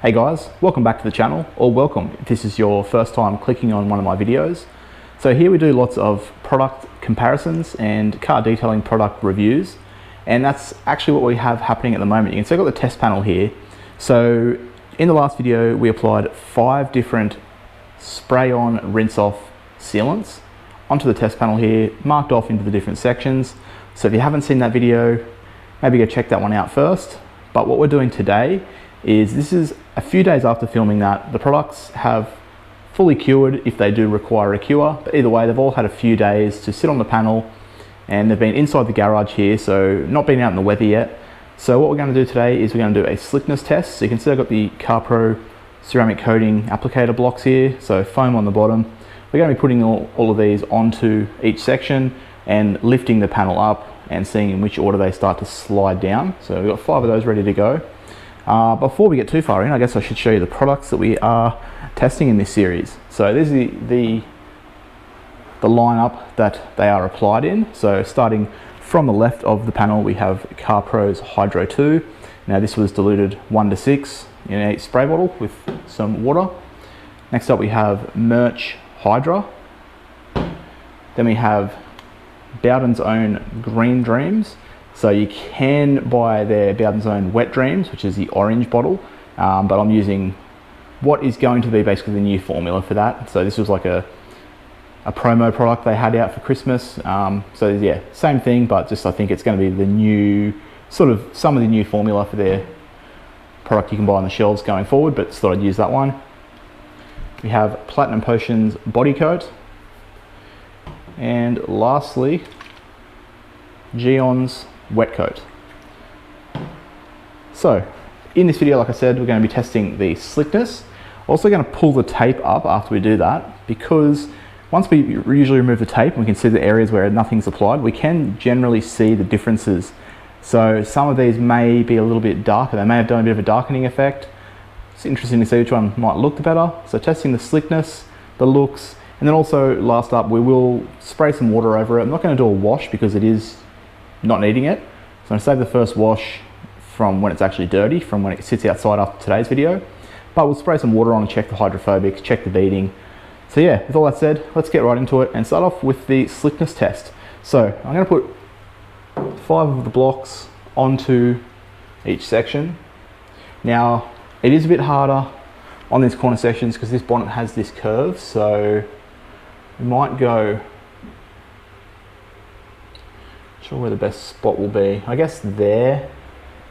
Hey guys, welcome back to the channel, or welcome if this is your first time clicking on one of my videos. So here we do lots of product comparisons and car detailing product reviews, and that's actually what we have happening at the moment. You can see I've got the test panel here. So in the last video we applied 5 different spray on rinse off sealants onto the test panel here, marked off into the different sections. So if you haven't seen that video, maybe go check that one out first. But what we're doing today is, this is a few days after filming that. The products have fully cured if they do require a cure, but either way they've all had a few days to sit on the panel, and they've been inside the garage here, so not been out in the weather yet. So what we're going to do today is we're going to do a slickness test. So you can see I've got the Carpro ceramic coating applicator blocks here, so foam on the bottom. We're going to be putting all of these onto each section and lifting the panel up and seeing in which order they start to slide down. So we've got 5 of those ready to go. Before we get too far in, I guess I should show you the products that we are testing in this series. So this is the lineup that they are applied in. So starting from the left of the panel, we have Carpro's Hydro 2. Now this was diluted 1:6 in a spray bottle with some water. Next up we have Mirch Hydra. Then we have Bowden's own Green Dreams. So you can buy their Bowden's own Wet Dreams, which is the orange bottle, but I'm using what is going to be basically the new formula for that. So this was like a promo product they had out for Christmas. So yeah, same thing, but just I think it's going to be the new, sort of some of the new formula for their product you can buy on the shelves going forward, but just thought I'd use that one. We have Platinum Potion's Body Coat. And lastly, Gyeon's Wet Coat. So in this video, like I said, we're going to be testing the slickness. Also going to pull the tape up after we do that, because once we usually remove the tape and we can see the areas where nothing's applied, we can generally see the differences. So some of these may be a little bit darker. They may have done a bit of a darkening effect. It's interesting to see which one might look better. So testing the slickness, the looks, and then also last up we will spray some water over it. I'm not going to do a wash because it is not needing it. So I'm going to save the first wash from when it's actually dirty, from when it sits outside after today's video. But we'll spray some water on and check the hydrophobic, check the beading. So yeah, with all that said, let's get right into it and start off with the slickness test. So I'm going to put 5 of the blocks onto each section. Now it is a bit harder on these corner sections because this bonnet has this curve, so we might go, not sure where the best spot will be. I guess there.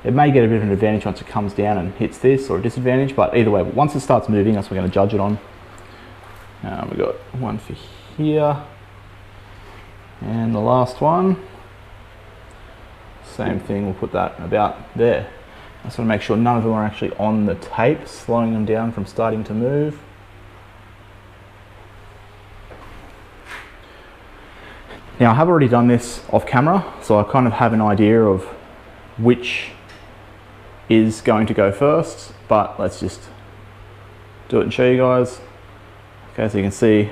It may get a bit of an advantage once it comes down and hits this, or a disadvantage, but either way, once it starts moving, that's what we're going to judge it on. We've got one for here, and the last one, same thing, we'll put that about there. I just want to make sure none of them are actually on the tape, slowing them down from starting to move. Now I have already done this off camera, so I kind of have an idea of which is going to go first, but let's just do it and show you guys. Okay, so you can see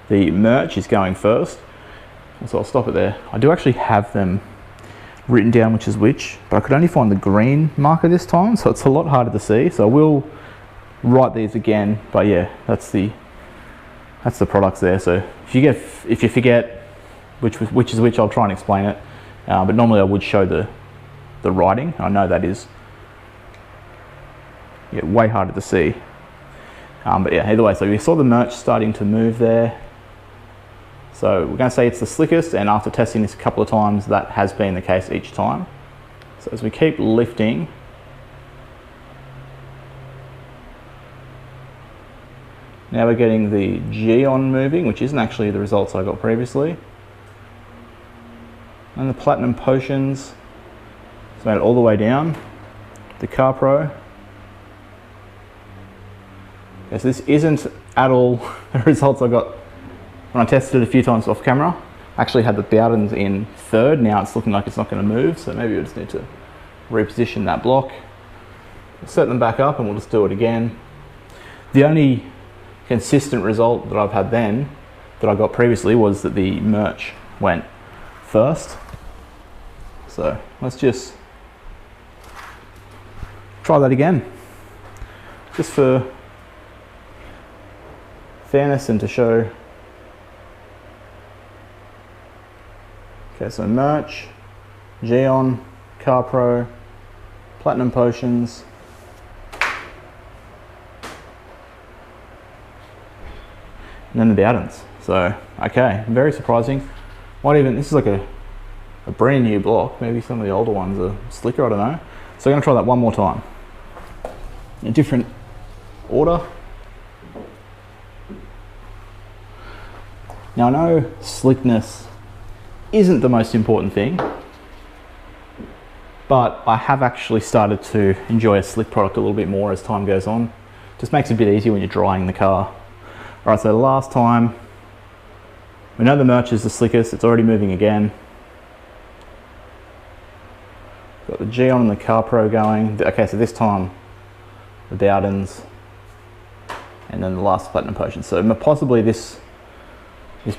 the Mirch is going first, so I'll stop it there. I do actually have them written down which is which, but I could only find the green marker this time, so it's a lot harder to see. So I will write these again, but yeah, that's the products there. So if you forget which is which, I'll try and explain it. But normally I would show the writing. I know that is way harder to see. But yeah, either way, so we saw the Mirch starting to move there. So we're going to say it's the slickest, and after testing this a couple of times, that has been the case each time. So as we keep lifting, now we're getting the Gyeon moving, which isn't actually the results I got previously. And the Platinum Potions, it's made it all the way down. The Carpro. Okay, so this isn't at all the results I got when I tested it a few times off camera. I actually had the Bowden's in 3rd, now it's looking like it's not going to move, so maybe we just need to reposition that block. We'll set them back up and we'll just do it again. The only consistent result that I've had then, that I got previously, was that the Mirch went first. So let's just try that again. just for fairness and to show. Okay, so Mirch, Gyeon, Carpro, Platinum Potions, and then the Bowdens. So, okay, very surprising. Might even, this is like a brand new block. Maybe some of the older ones are slicker, I don't know. So I'm gonna try that one more time. In a different order. Now I know slickness isn't the most important thing, but I have actually started to enjoy a slick product a little bit more as time goes on. Just makes it a bit easier when you're drying the car. All right, so the last time, we know the Mirch is the slickest, it's already moving again. Got the Gyeon and the Carpro going. Okay, so this time, the Bowdens, and then the last Platinum Potion. So possibly this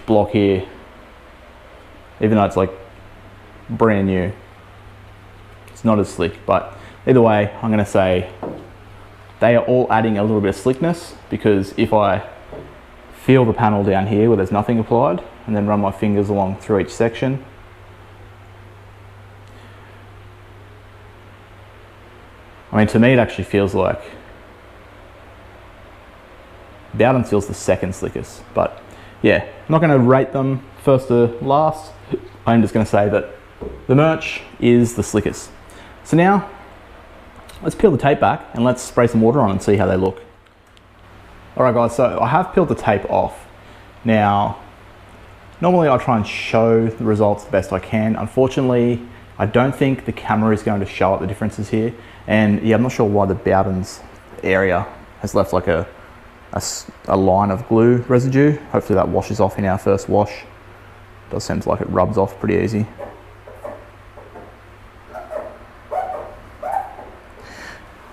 block here, even though it's like brand new, it's not as slick, but either way, I'm gonna say they are all adding a little bit of slickness, because if I feel the panel down here where there's nothing applied and then run my fingers along through each section, I mean, to me it actually feels like Bowden feels the second slickest, but yeah, I'm not going to rate them first to last. I'm just going to say that the Mirch is the slickest. So now, let's peel the tape back and let's spray some water on and see how they look. Alright guys, so I have peeled the tape off. Now, normally I try and show the results the best I can. Unfortunately, I don't think the camera is going to show up the differences here. And yeah, I'm not sure why the Bowden's area has left like a line of glue residue. Hopefully that washes off in our first wash. It does seem like it rubs off pretty easy.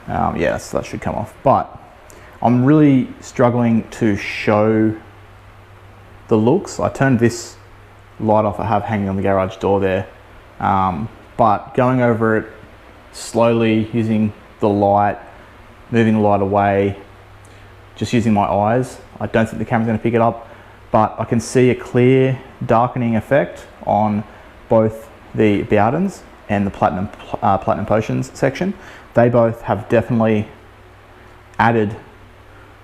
Yeah, so that should come off. But I'm really struggling to show the looks. I turned this light off I have hanging on the garage door there. But going over it slowly, using the light, moving the light away, just using my eyes, I don't think the camera's going to pick it up, but I can see a clear darkening effect on both the Bowdens and the Platinum Potions section. They both have definitely added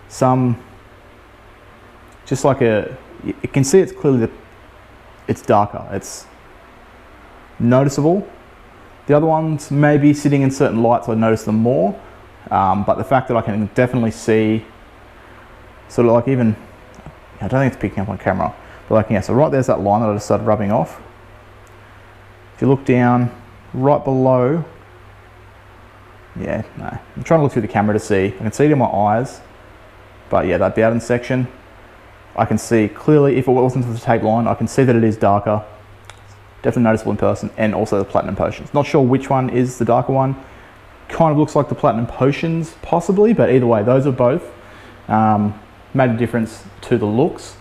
some, just like you can see it's clearly it's darker, it's noticeable. The other ones maybe sitting in certain lights I notice them more, but the fact that I can definitely see sort of like even, I don't think it's picking up on camera, but like, yeah, so right there's that line that I just started rubbing off. If you look down right below, yeah, no, I'm trying to look through the camera to see, I can see it in my eyes, but yeah, that Bowden section, I can see clearly, if it wasn't for the tape line, I can see that it is darker, definitely noticeable in person, and also the Platinum Potions. Not sure which one is the darker one, kind of looks like the Platinum Potions possibly, but either way, those are both made a difference to the looks,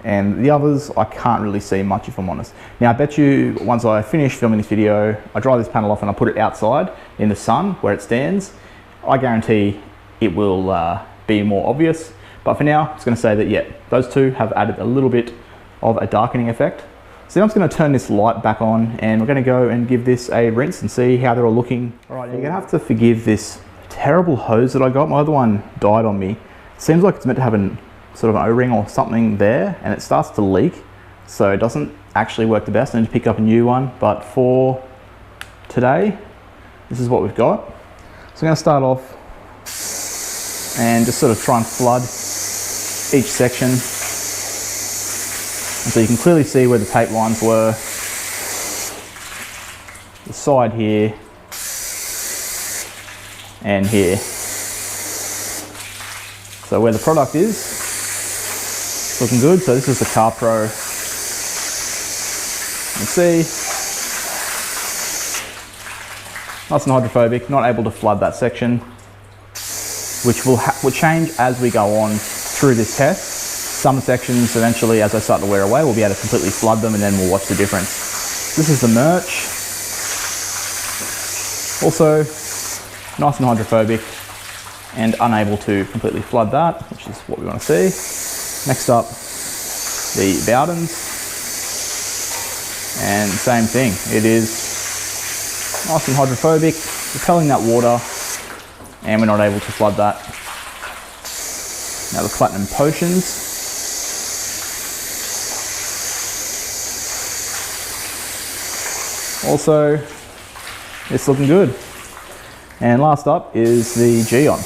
and the others I can't really see much if I'm honest. Now I bet you once I finish filming this video, I dry this panel off and I put it outside in the sun where it stands, I guarantee it will be more obvious, but for now I'm just going to say that yeah, those two have added a little bit of a darkening effect. So now I'm just going to turn this light back on and we're going to go and give this a rinse and see how they're all looking. Alright, you're going to have to forgive this terrible hose that I got. My other one died on me. Seems like it's meant to have an sort of an O-ring or something there, and it starts to leak, so it doesn't actually work the best. I need to pick up a new one, but for today, this is what we've got. So I'm going to start off and just sort of try and flood each section, and so you can clearly see where the tape lines were, the side here, and here. So where the product is, it's looking good. So this is the Carpro. You can see, nice and hydrophobic, not able to flood that section, which will change as we go on through this test. Some sections eventually, as they start to wear away, we'll be able to completely flood them and then we'll watch the difference. This is the Mirch. Also, nice and hydrophobic. and unable to completely flood that, which is what we want to see. Next up, the Bowdens. And same thing, it is nice and hydrophobic, repelling that water, and we're not able to flood that. Now the Platinum Potions. Also, it's looking good. And last up is the Gyeon.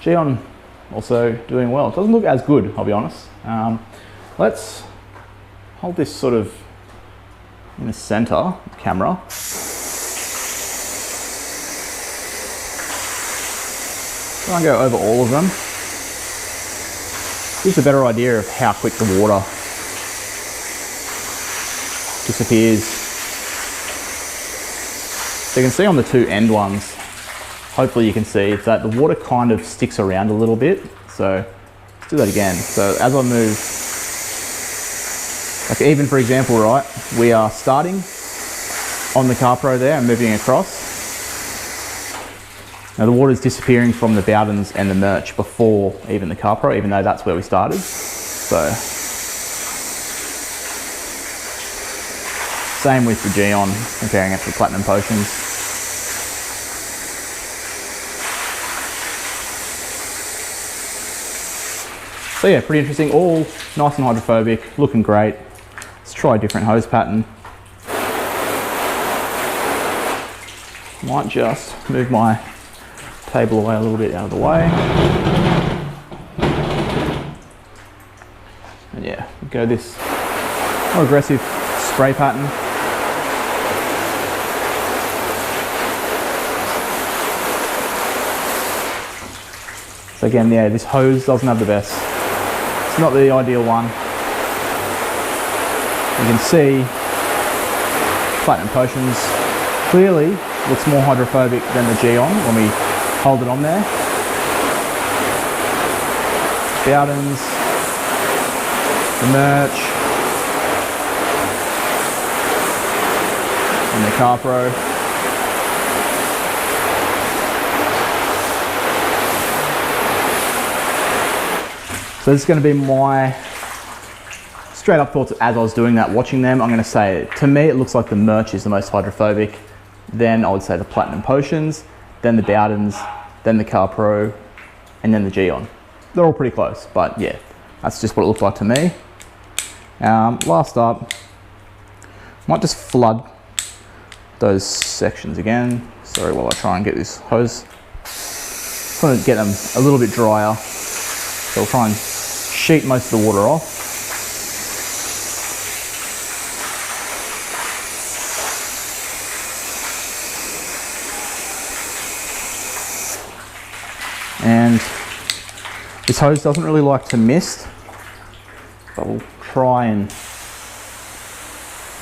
Gyeon also doing well. It doesn't look as good, I'll be honest. Let's hold this sort of in the center camera. Try and go over all of them. Gives a better idea of how quick the water disappears. So you can see on the two end ones, hopefully you can see that the water kind of sticks around a little bit. So let's do that again. So as I move, like even for example, right, we are starting on the Carpro there and moving across. Now the water is disappearing from the Bowdens and the Mirch before even the Carpro, even though that's where we started. So same with the Gyeon, comparing it to the Platinum Potions. So yeah, pretty interesting. All nice and hydrophobic, looking great. Let's try a different hose pattern. Might just move my table away a little bit out of the way. And yeah, go this more aggressive spray pattern. So again, yeah, this hose doesn't have the best. It's not the ideal one. You can see Platinum Potions clearly looks more hydrophobic than the Gyeon when we hold it on there. Bowdens, the Mirch, and the Carpro. So this is going to be my straight up thoughts as I was doing that, watching them. I'm going to say, to me, it looks like the Mirch is the most hydrophobic. Then I would say the Platinum Potions, then the Bowdens, then the Carpro, and then the Gyeon. They're all pretty close, but yeah, that's just what it looked like to me. Last up, might just flood those sections again. Sorry while I try and get this hose. Just want to get them a little bit drier. So I'll try and sheet most of the water off. And this hose doesn't really like to mist, but we'll try and,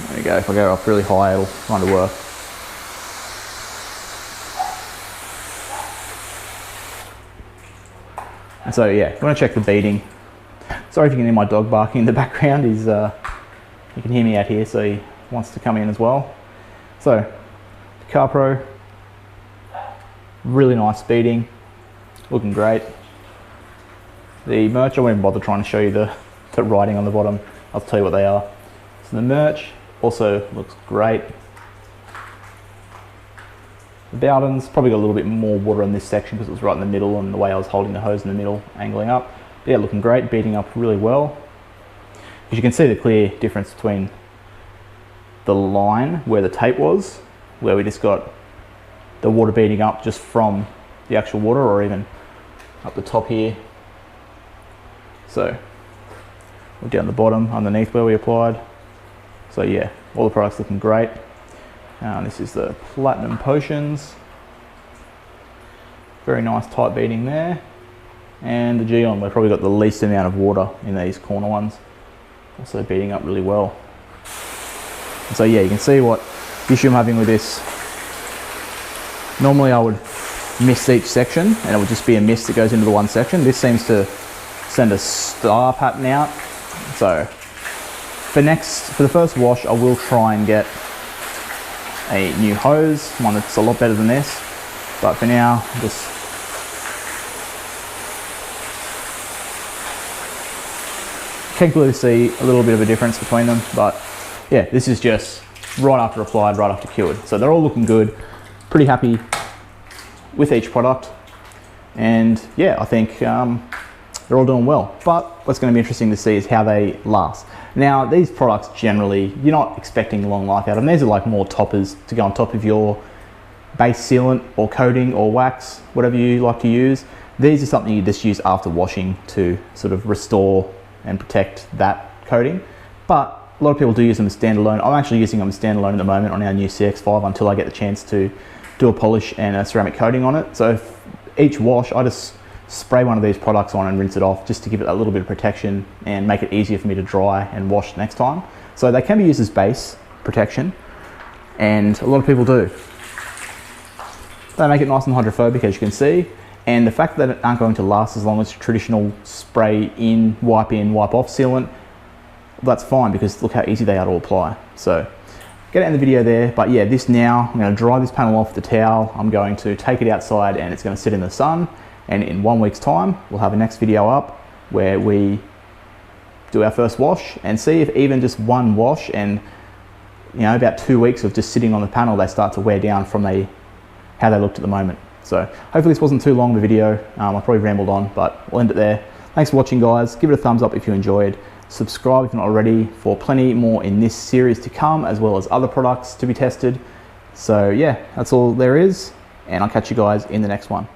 there we go, if I go up really high it'll kind of work. And so yeah, you want to check the beading. Sorry if you can hear my dog barking in the background. He's, you can hear me out here, so he wants to come in as well. So, the Carpro, really nice beading. Looking great. The Mirch, I won't even bother trying to show you the writing on the bottom. I'll tell you what they are. So the Mirch also looks great. The Bowden's probably got a little bit more water in this section because it was right in the middle and the way I was holding the hose in the middle, angling up. But yeah, looking great, beating up really well. As you can see the clear difference between the line where the tape was, where we just got the water beating up just from the actual water, or even up the top here. So we're down the bottom underneath where we applied. So yeah, all the products looking great. This is the Platinum Potions. Very nice tight beading there. And the Gyeon, we've probably got the least amount of water in these corner ones. Also beading up really well. And so yeah, you can see what issue I'm having with this. Normally I would mist each section and it would just be a mist that goes into the one section. This seems to send a star pattern out So for the first wash, I will try and get a new hose, one that's a lot better than this. But for now, just can clearly see a little bit of a difference between them. But yeah, this is just right after applied, right after cured. So they're all looking good. Pretty happy with each product. And yeah, I think they're all doing well. But what's going to be interesting to see is how they last. Now, these products generally, you're not expecting long life out of them. These are like more toppers to go on top of your base sealant or coating or wax, whatever you like to use. These are something you just use after washing to sort of restore and protect that coating. But a lot of people do use them as standalone. I'm actually using them as standalone at the moment on our new CX-5 until I get the chance to do a polish and a ceramic coating on it. So each wash, I just spray one of these products on and rinse it off just to give it a little bit of protection and make it easier for me to dry and wash next time. So they can be used as base protection, and a lot of people do. They make it nice and hydrophobic, as you can see, and the fact that it aren't going to last as long as traditional spray in, wipe off sealant, that's fine, because look how easy they are to apply. So get it in the video there, but yeah, this now, I'm going to dry this panel off with the towel. I'm going to take it outside and it's going to sit in the sun. And in 1 week's time, we'll have a next video up where we do our first wash and see if even just one wash and, you know, about 2 weeks of just sitting on the panel, they start to wear down from how they looked at the moment. So hopefully this wasn't too long of a video. I probably rambled on, but we'll end it there. Thanks for watching, guys. Give it a thumbs up if you enjoyed. Subscribe if you're not already for plenty more in this series to come, as well as other products to be tested. So yeah, that's all there is, and I'll catch you guys in the next one.